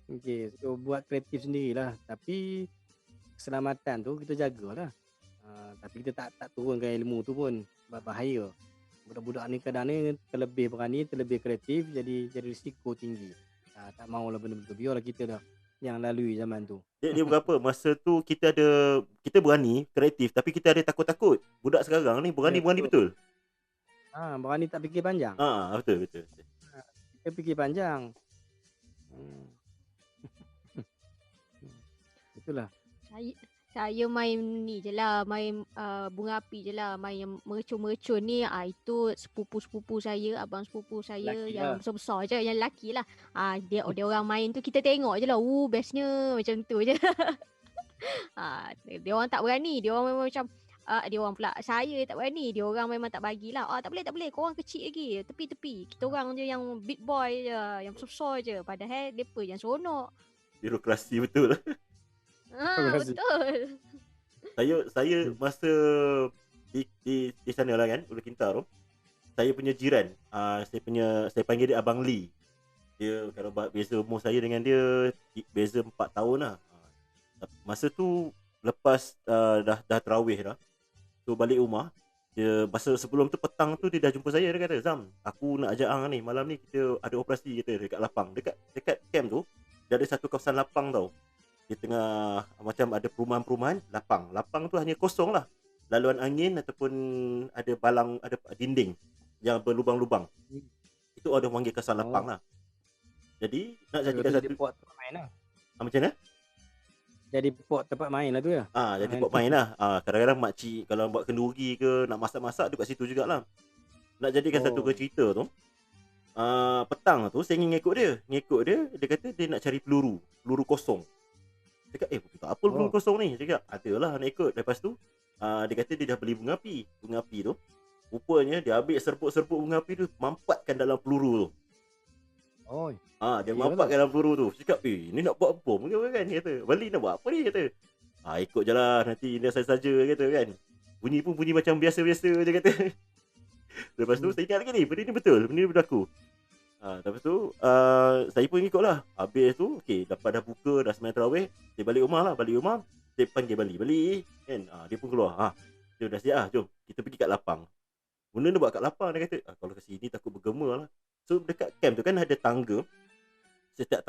Okay, so buat kreatif sendirilah. Tapi keselamatan tu kita jagalah. Tapi kita tak turunkan ilmu tu pun, sebab bahaya. Budak-budak ni kadang ni terlebih berani, terlebih kreatif, jadi risiko tinggi. Tak maulah benda-benda tu. Biarlah kita dah yang lalui zaman tu. Dia berapa? Masa tu kita berani, kreatif, tapi kita ada takut-takut. Budak sekarang ni berani betul. Berani tak fikir panjang. Betul. Kita fikir panjang. Itulah. Saya main ni je lah, main bunga api je lah, main yang mercon-mercon ni. Itu sepupu-sepupu saya, abang sepupu saya laki yang lah. Besar-besar je, yang lelaki lah. Dia orang main tu kita tengok je lah. Bestnya macam tu je. Dia orang tak berani, dia orang memang macam dia orang pula, saya tak berani, dia orang memang tak bagilah. Tak boleh, korang kecil lagi, tepi-tepi. Kita orang je yang big boy je, yang besar je. Padahal mereka yang seronok. Birokrasi betul. Betul. Saya masa di sana lah kan, Ulu Kintar tu, saya punya jiran, saya panggil dia Abang Lee. Dia kalau beza umur saya dengan dia beza 4 tahun lah. Masa tu lepas dah tarawih dah, so balik rumah, dia masa sebelum tu petang tu dia dah jumpa saya. Dia kata, "Zam, aku nak ajak hang ni, malam ni kita ada operasi," kita dekat lapang, dekat camp tu dia ada satu kawasan lapang tau. Di tengah macam ada perumahan-perumahan, lapang tu hanya kosong lah, laluan angin ataupun ada balang, ada dinding yang berlubang-lubang. Itu ada panggil kawasan lapang lah. Jadi nak jadikan satu pot tempat main lah. Macam mana? Jadi pot tempat main lah tu ya. Jadi pot main lah. Kadang-kadang makcik kalau buat kenduri ke, nak masak-masak dekat situ jugalah. Nak jadikan satu cerita tu, petang tu saya ngikut dia. Dia kata dia nak cari peluru kosong. Cakap, kita apa peluru kosong ni? Cakap, adalah nak ikut. Lepas tu dia kata dia dah beli bunga api tu. Rupanya dia ambil serbuk-serbuk bunga api tu, mampatkan dalam peluru tu. Dia mampatkan dalam peluru tu. Cakap, ni nak buat bom ke kan? Kata, Bali nak buat apa ni? Kata, ikut je lah, nanti ini saja kata kan. Bunyi pun bunyi macam biasa-biasa je kata. Lepas tu saya ingat lagi ni, benda ni betul, benda ni berlaku. Lepas tu saya pun ikut lah. Habis tu dapat dah buka, dah sembahyang tarawih, dia balik rumah, dia panggil Bali kan. Dia pun keluar. Jom dah siap jom kita pergi kat lapang. Benda ni buat kat lapang. Dia kata, kalau ke sini takut bergema lah. So dekat camp tu kan ada tangga. Setiap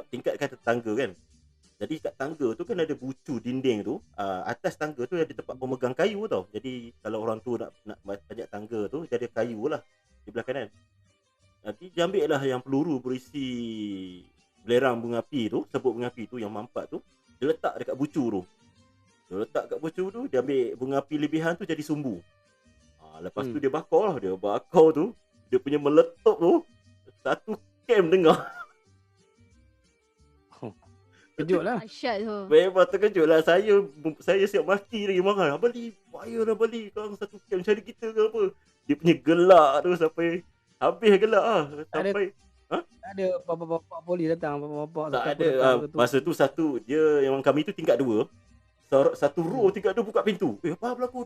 tingkat kan ada tangga kan. Jadi kat tangga tu kan ada bucu dinding tu. Atas tangga tu ada tempat pemegang kayu tau. Jadi kalau orang tu nak panjat tangga tu, dia ada kayu lah di belah kanan. Nanti dia ambil lah yang peluru berisi belerang bunga api tu, serbuk bunga api tu yang mampat tu, dia letak dekat bucu tu. Dia ambil bunga api lebihan tu jadi sumbu. Lepas tu dia bakar tu, dia punya meletup tu, satu camp dengar. Kejut lah. Asyad tu. Memang terkejut lah. Saya siap maki lagi, marah. Bali, bahaya lah Bali, kau satu camp cari kita ke apa. Dia punya gelak tu sampai habis gelak lah. Sampai ada bapak-bapak polis datang, bapak-bapak tak ada. Masa tu dia yang kami tu tingkat 2. Satu row tingkat 2 buka pintu. Apa berlaku?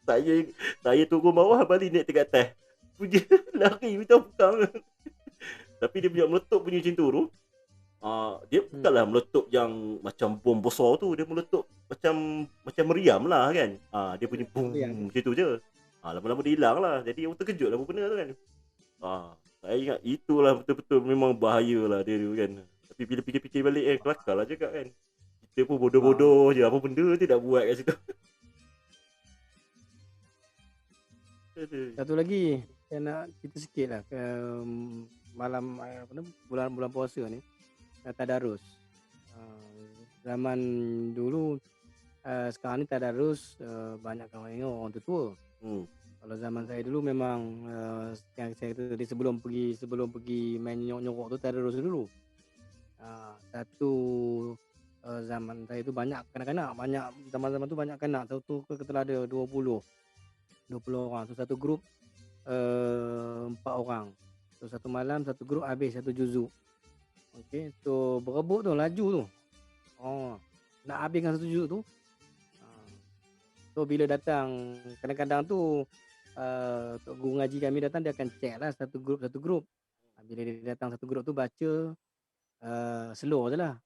Saya turun bawah, Bali naik tingkat atas. Punya lari macam pukang. Tapi dia punya meletup punya macam tu. Dia bukanlah meletup yang macam bom besar tu, dia meletup macam meriam lah kan. Dia punya boom macam tu je. Lama-lama dia hilang lah. Jadi orang terkejut lah benda tu kan. Saya ingat itulah betul-betul memang bahaya lah dia tu kan. Tapi bila fikir-fikir balik kelakar lah juga kan. Kita pun bodoh-bodoh je, apa benda tu nak buat kat situ. Satu lagi saya nak cerita sikit lah ke malam bulan puasa ni, tadarus. Zaman dulu, sekarang ni tadarus banyak kawan tengok orang tua. Kalau zaman saya dulu memang yang saya kata tadi, sebelum pergi main nyorok tu, tadarus dulu. Satu zaman saya tu banyak kanak-kanak, zaman-zaman tu banyak kanak. Satu kita ada 20 orang. So satu grup 4 orang. So satu malam satu grup habis satu juzuk. Okey, so berebut tu, laju tu. Nak habiskan satu juzuk tu. So bila datang, kadang-kadang tu tok guru ngaji kami datang, dia akan check lah satu grup. Bila dia datang satu grup tu baca slow je lah.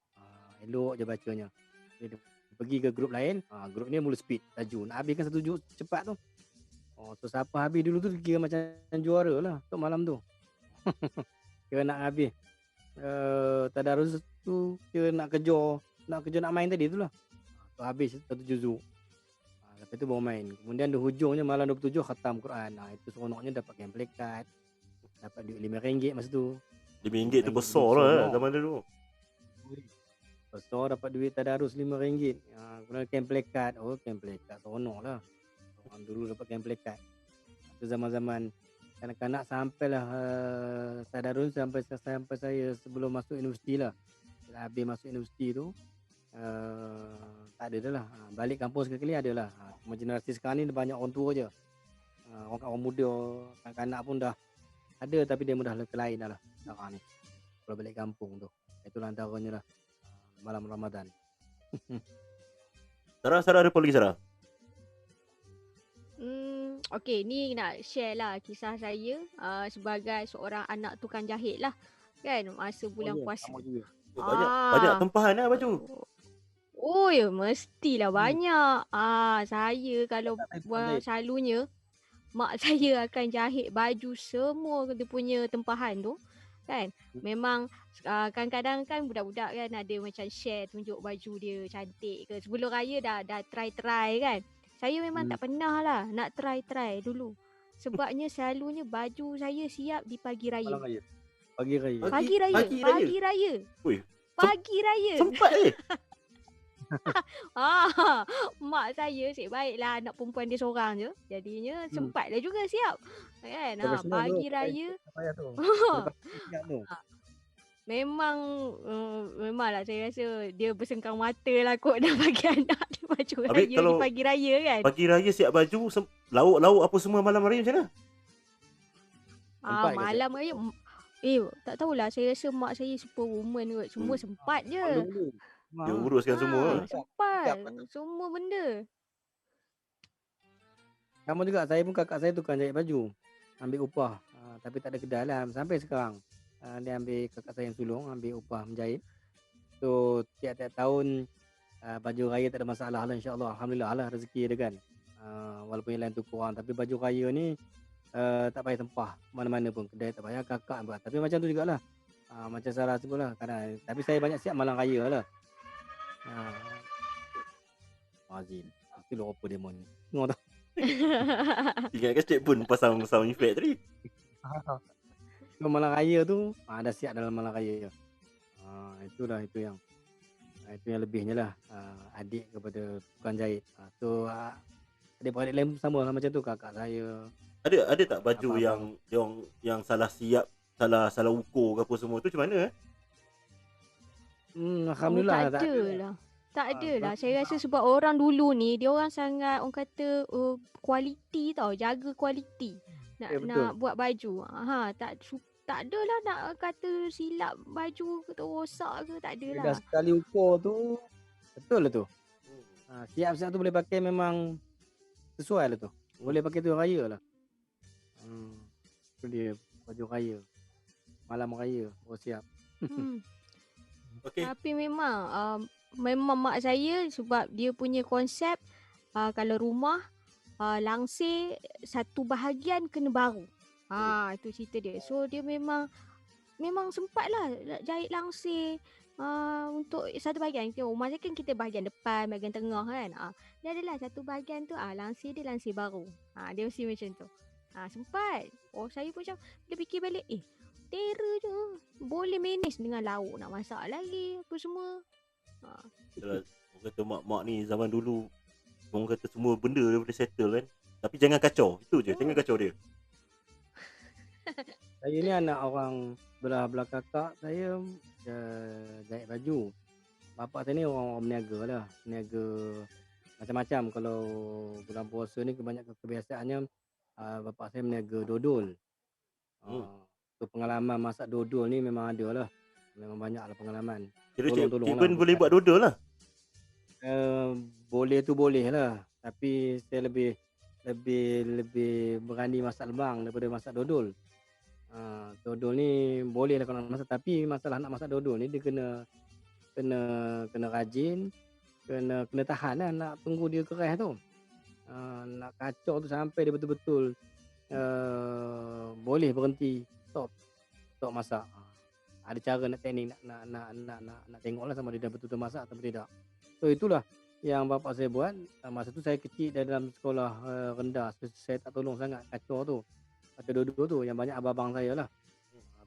Elok je bacanya. Dia pergi ke grup lain, grup ni mula speed, laju. Nak habiskan satu juzuk cepat tu. So siapa habis dulu tu kira macam juara lah untuk malam tu. Kira nak habis tadarus tu, kira nak kejar nak main tadi tu lah. So habis satu juzuk. Lepas tu baru main. Kemudian di hujungnya malam 27 khatam Quran. Itu seronoknya dapat game play card. Dapat duit RM5 masa tu. RM5 tu besar lah zaman dulu. Besar, dapat duit tadarus RM5. Kemudian game play card. Game play card seronok lah. Orang dulu dapat game play card. Itu zaman-zaman kanak-kanak sampailah tadarus sampai saya sebelum masuk universiti lah. Bila habis masuk universiti tu tak ada dah lah. Balik kampung sekali-kali ada lah. Cuma generasi sekarang ni banyak orang tua je. Orang muda, kanak-kanak pun dah ada tapi dia mudah ke lain dah lah sekarang ni. Kalau balik kampung tu. Itulah antaranya lah malam Ramadan. Sarah ada apa lagi Sarah? Okay, ni nak share lah kisah saya sebagai seorang anak tukang jahit lah. Kan, masa bulan puasa. Banyak tempahan lah baju. Ya, mestilah banyak. Saya kalau selalunya mak saya akan jahit baju semua dia punya tempahan tu. Kan, memang kadang-kadang kan budak-budak kan ada macam share tunjuk baju dia cantik ke. Sebelum raya dah try kan. Saya memang tak pernah lah nak try dulu. Sebabnya selalunya baju saya siap di pagi raya. Pagi raya. Ui, Pagi raya. sempat Mak saya asyik baiklah, anak perempuan dia seorang je. Jadinya sempatlah juga siap. Kan? Pagi raya. Memanglah saya rasa dia bersengkang mata lah kot dah bagi anak dia baju raya di pagi raya kan. Pagi raya siap baju, lauk apa semua malam raya macam mana? Malam raya tak tahulah, saya rasa mak saya superwoman kot. Semua sempat je. Dia uruskan semua. Sempat. Semua benda. Sama juga, saya pun kakak saya tukang jahit baju. Ambil upah. Tapi tak ada kedai lah sampai sekarang. Dia ambil, kakak saya yang sulung, ambil upah menjahit. So tiap-tiap tahun baju raya tak ada masalah lah, insyaAllah. Alhamdulillah lah rezeki dia kan. Walaupun yang lain tu kurang. Tapi baju raya ni tak payah tempah mana-mana pun. Kedai tak payah, kakak buat. Tapi macam tu jugalah. Macam Sarah sebut lah. Tapi saya banyak siap malam raya lah. Azim. Itu lah apa demon ni. Tengok tak? Ingatkan Cik Pun pasang sound effect tadi. Malam raya tu dah siap dalam malam raya. Itulah itu yang lebihnya lah. Adik kepada tukang jahit. So adik-beradik lain sama lah macam tu, kakak saya. Ada tak baju yang salah siap, salah ukur ke apa semua tu macam mana Alhamdulillah tak ada lah. Saya rasa sebab orang dulu ni dia orang sangat, orang kata kualiti tau, jaga kualiti. Nak buat baju. Tak adalah nak kata silap baju ke rosak ke, tak adalah. Dah sekali ukur tu betul lah tu. Siap-siap tu boleh pakai, memang sesuai lah tu. Boleh pakai tu raya lah. Itu dia baju raya. Malam raya siap. Okay. Tapi memang mak saya, sebab dia punya konsep kalau rumah langsir satu bahagian kena baru. Itu cerita dia. So dia memang sempatlah jahit langsir untuk satu bahagian. Rumah saya kan kita bahagian depan, bahagian tengah kan. Dia adalah satu bahagian tu langsir dia langsir baru. Dia mesti macam tu. Sempat. Saya pun macam dia fikir balik, terror je. Boleh manage dengan lauk nak masak lagi apa semua. Orang kata mak ni zaman dulu, orang kata semua benda dia boleh settle kan. Tapi jangan kacau. Itu je, jangan kacau dia. Saya ni anak orang belah kakak saya jahit baju. bapak saya ni orang berniaga lah. Berniaga macam-macam. Kalau bulan puasa ni kebanyakan kebiasaannya bapak saya berniaga dodol. Hmm. Pengalaman masak dodol ni memang ada lah. Memang banyak lah pengalaman. Kira Tolong-tolong Cik lah. Ben boleh buat dodol lah. Boleh tu boleh lah. Tapi saya lebih berani masak lemang daripada masak dodol. Dodol ni boleh lah kalau nak masak, tapi masalah nak masak dodol ni dia kena rajin, kena tahan lah nak tunggu dia keras tu. Nak kacau tu sampai dia betul-betul boleh berhenti, stop masak. Ada cara nak teknik nak tengoklah sama dia dah betul-betul masak atau tidak. So itulah yang bapak saya buat. Masa tu saya kecil dalam sekolah rendah, saya tak tolong sangat kacau tu. Kacau dodol tu yang banyak abang-abang saya lah.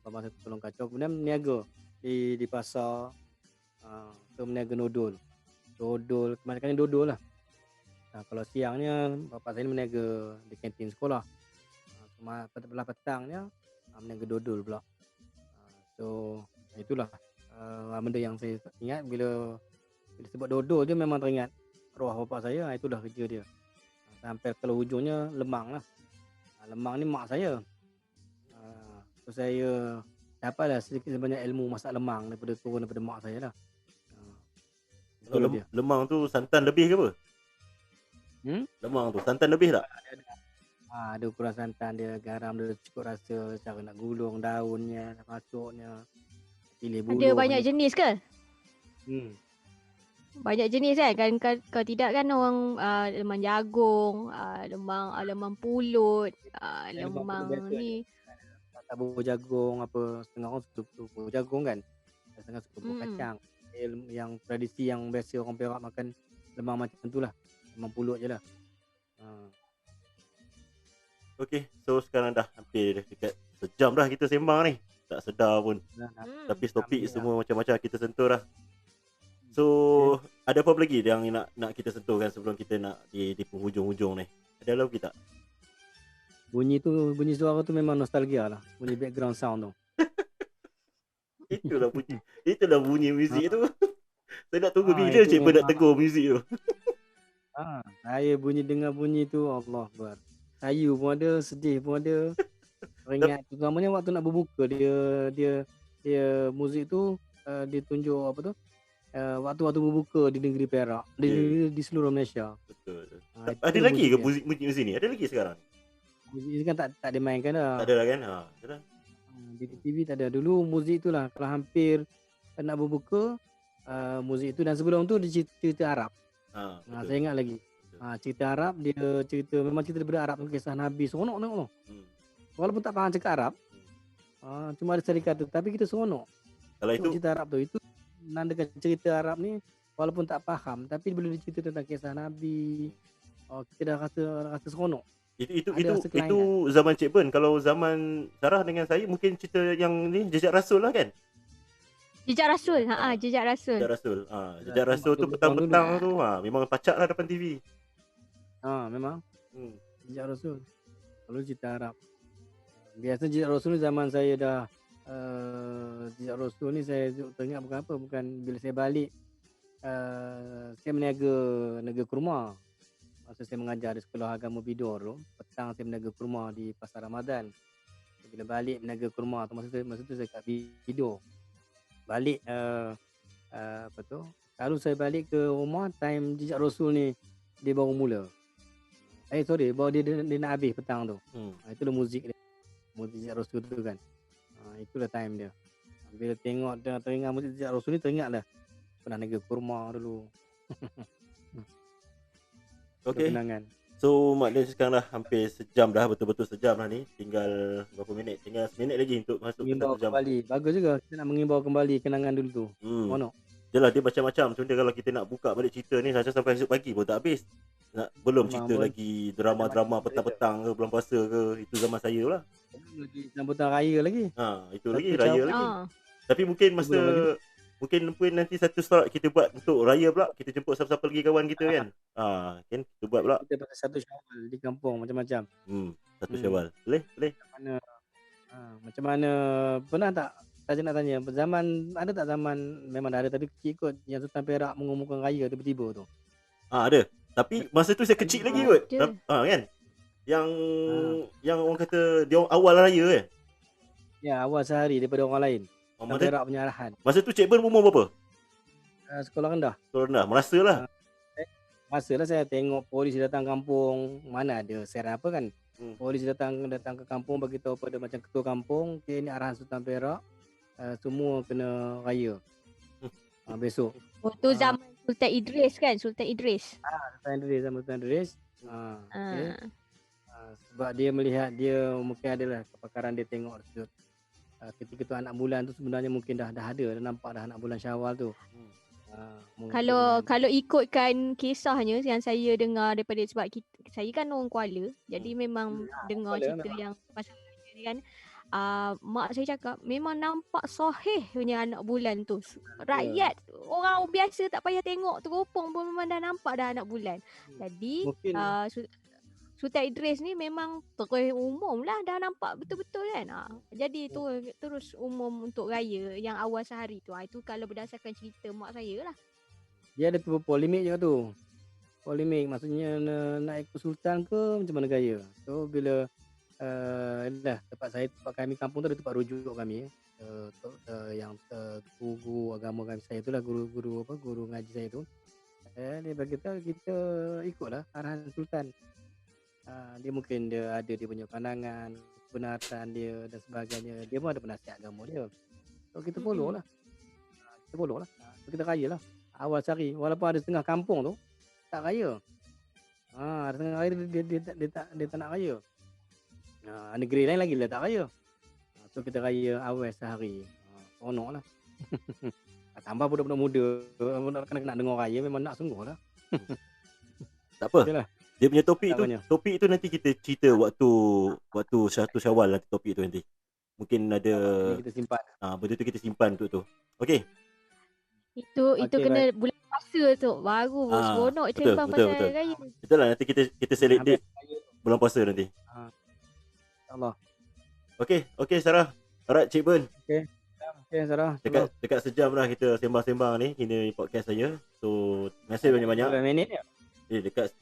Abang saya tolong kacau. Kemudian meniaga di pasar. So meniaga dodol, kebanyakan dodol lah. Kalau siangnya bapak saya meniaga di kantin sekolah. Pada petangnya meniaga dodol pula. So itulah benda yang saya ingat bila sebut dodol je memang teringat arwah bapak saya. Itulah kerja dia. Sampai kalau hujungnya lemang lah. Lemang ni mak saya. So saya dapatlah sedikit sebanyak ilmu masak lemang turun daripada mak saya lah. Lemang tu santan lebih ke apa? Lemang tu santan lebih tak? Ada ukuran santan dia, garam dia cukup rasa, cara nak gulung daunnya, masuknya, pilih buluh. Ada banyak jenis ke? Banyak jenis kan? Kalau tidak kan orang lemang jagung, lemang pulut, lemang ni. Tabur jagung apa, setengah orang suka bubur jagung kan. Setengah suka bubur kacang. Yang tradisi yang biasa orang Perak makan lemang macam tu lah. Lemang pulut je lah. Okay, so sekarang dah hampir dekat sejam dah kita sembang ni. Tak sedar pun. Tapi topik semua macam-macam kita sentuh dah. So, ada apa lagi yang nak kita sentuhkan sebelum kita nak di penghujung-hujung ni? Ada lagi tak? Bunyi suara tu memang nostalgia lah. Bunyi background sound tu. Itulah bunyi muzik tu. Saya nak tunggu bila Cik Ben nak tegur muzik tu. Saya dengar bunyi tu, Allah Akbar. Sayu pun ada, sedih pun ada. Teringat terutamanya waktu nak berbuka dia muzik tu dia tunjuk apa tu? Waktu berbuka di negeri Perak, di seluruh Malaysia. Betul. Ada lagi ke muzik ni? Ada lagi sekarang? Muzik ni kan tak dimainkan dah. Tak ada lah kan? Ada. Di TV tak ada. Dulu muzik tu lah kalau hampir nak berbuka muzik tu, dan sebelum tu dia cerita Arab. Saya ingat lagi. Cerita Arab, dia memang cerita daripada Arab, kisah Nabi. Seronok tengok tu. Walaupun tak faham cakap Arab. Cuma ada sari kata, tapi kita seronok. Kalau itu cerita Arab tu, itu menandakan cerita Arab ni walaupun tak faham, tapi bila dia cerita tentang kisah Nabi, kita dah rasa seronok. Itu zaman Cik Ben. Kalau zaman Sarah dengan saya mungkin cerita yang ni Jejak Rasul lah kan? Jejak Rasul. Jejak Rasul. Jejak Rasul tu petang-petang tu memang pacak lah depan TV. Memang. Jejak Rasul. Kalau cerita Arab. Biasa Jejak Rasul ni zaman saya dah Jejak Rasul ni saya teringat bukan bila saya balik saya meniaga kurma. Masa saya mengajar di sekolah agama Bidor tu, petang saya meniaga kurma di Pasar Ramadan. Bila balik meniaga kurma tu, masa tu saya kat Bidor. Balik kalau saya balik ke rumah time Jejak Rasul ni dia baru mula. Baru dia nak habis petang tu. Itulah muzik dia. Muzik Jejak Rasul tu kan. Itulah time dia. Bila teringat muzik Jejak Rasul ni, teringatlah pernah niaga kurma dulu. Okay. So maknanya sekarang dah hampir sejam dah, betul-betul sejam dah ni. Tinggal berapa minit? Tinggal seminit lagi untuk masuk ke 1 jam. Kembali. Bagus juga kita nak mengimbau kembali kenangan dulu tu. Yalah, dia macam-macam. Contoh kalau kita nak buka balik cerita ni sampai esok pagi pun tak habis. Belum cerita lagi drama-drama petang-petang ke, bulan puasa ke. Itu zaman saya lah. Lagi sambutan raya lagi. Itu lagi raya lagi. Tapi mungkin mungkin nanti satu slot kita buat untuk raya pula. Kita jemput siapa-siapa lagi kawan kita kan. Kan kita buat pula. Kita pasal 1 Syawal di kampung macam-macam. 1 Syawal. Boleh? Macam mana pernah tak Saya nak tanya, zaman ada tak zaman memang dah ada tapi kecil kot yang Sultan Perak mengumumkan raya tiba-tiba tu? Ada. Tapi masa tu saya kecil lagi kot. Kan? Yang orang kata dia orang awal raya kan? Ya, awal sehari daripada orang lain. Sultan Perak punya arahan. Masa tu Cik Ben umur berapa? Sekolah rendah. Sekolah rendah. Merasalah. Masalah saya tengok polis datang kampung, mana ada share apa kan. Polis datang ke kampung bagi tahu pada macam ketua kampung, okay, ini arahan Sultan Perak. Semua kena raya. Besok. Oh tu zaman Sultan Idris kan? Sultan Idris. Sultan Idris. Okay. Sebab dia melihat dia mungkin adalah kepakaran dia tengok tersebut. Ketika tu anak bulan tu sebenarnya mungkin dah ada, dah nampak dah anak bulan Syawal tu. Kalau ikutkan kisahnya yang saya dengar daripada sebab saya kan orang Kuala, jadi memang dengar cerita yang pasal ni kan, mak saya cakap memang nampak sahih punya anak bulan tu. Rakyat orang biasa tak payah tengok teropong pun memang dah nampak dah anak bulan. Jadi Sultan Idris ni memang terus umum lah, dah nampak betul-betul kan. Jadi tu terus umum untuk raya yang awal sehari tu. Itu kalau berdasarkan cerita mak saya lah. Dia ada tu polemik je tu. Polemik maksudnya nak ikut sultan ke macam mana gaya. So bila tempat kami kampung tu ada tempat rujuk kami yang guru agama kami saya itulah guru ngaji saya tu. Dia bagi tahu kita ikutlah arahan sultan. Dia mungkin dia ada dia punya pandangan, kebenaran dia dan sebagainya. Dia pun ada penasihat agama dia. So kita follow lah. So, kita raya lah. Awal sehari walaupun ada setengah kampung tu tak raya. Ada setengah raya dia tak nak raya. Negeri lain lagi dia tak raya. So kita raya awal sehari. Seronok lah. Tambah budak-budak muda nak dengar raya memang nak sungguh lah. Tak apa. Yalah. Dia punya topik itu nanti kita cerita waktu 1 Syawal nanti topik itu nanti. Mungkin ada kita simpan. Benda tu kita simpan untuk tu. Okey. Itu kena bulan puasa tu baru seronok sembang pasal raya. Betul lah, nanti kita select date bulan puasa nanti. InsyaAllah. Okey Sarah. Alright Cik Ben. Okey Sarah. Dekat sejam dah kita sembang-sembang ni ini podcast saya. So terima kasih banyak-banyak. Berapa minit ya? Dekat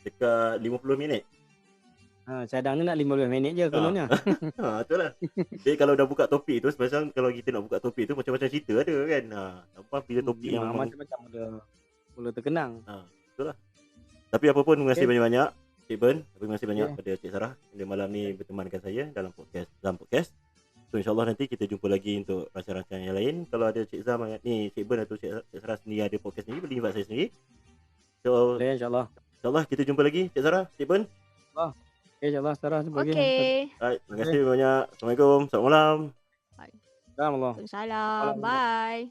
50 minit. Cadang ni nak 15 minit je kononnya. Betul lah. Jadi kalau dah buka topik tu, sebenarnya kalau kita nak buka topik tu macam-macam cerita ada kan. Nampak bila topik yang macam-macam mula terkenang. Betul lah. Tapi apa pun terima kasih banyak-banyak Cik Ben. Terima kasih banyak kepada Cik Sarah yang malam ni bertemankan saya dalam podcast. So insyaAllah nanti kita jumpa lagi untuk rancangan yang lain. Kalau ada Cik Zam ni, Cik Ben atau Cik Sarah sendiri ada podcast ni, boleh invite saya sendiri. So InsyaAllah kita jumpa lagi Cik Sarah, Cik Ben. InsyaAllah Sarah jumpa lagi. Terima kasih banyak. Assalamualaikum. Selamat malam. Assalamualaikum. Bye.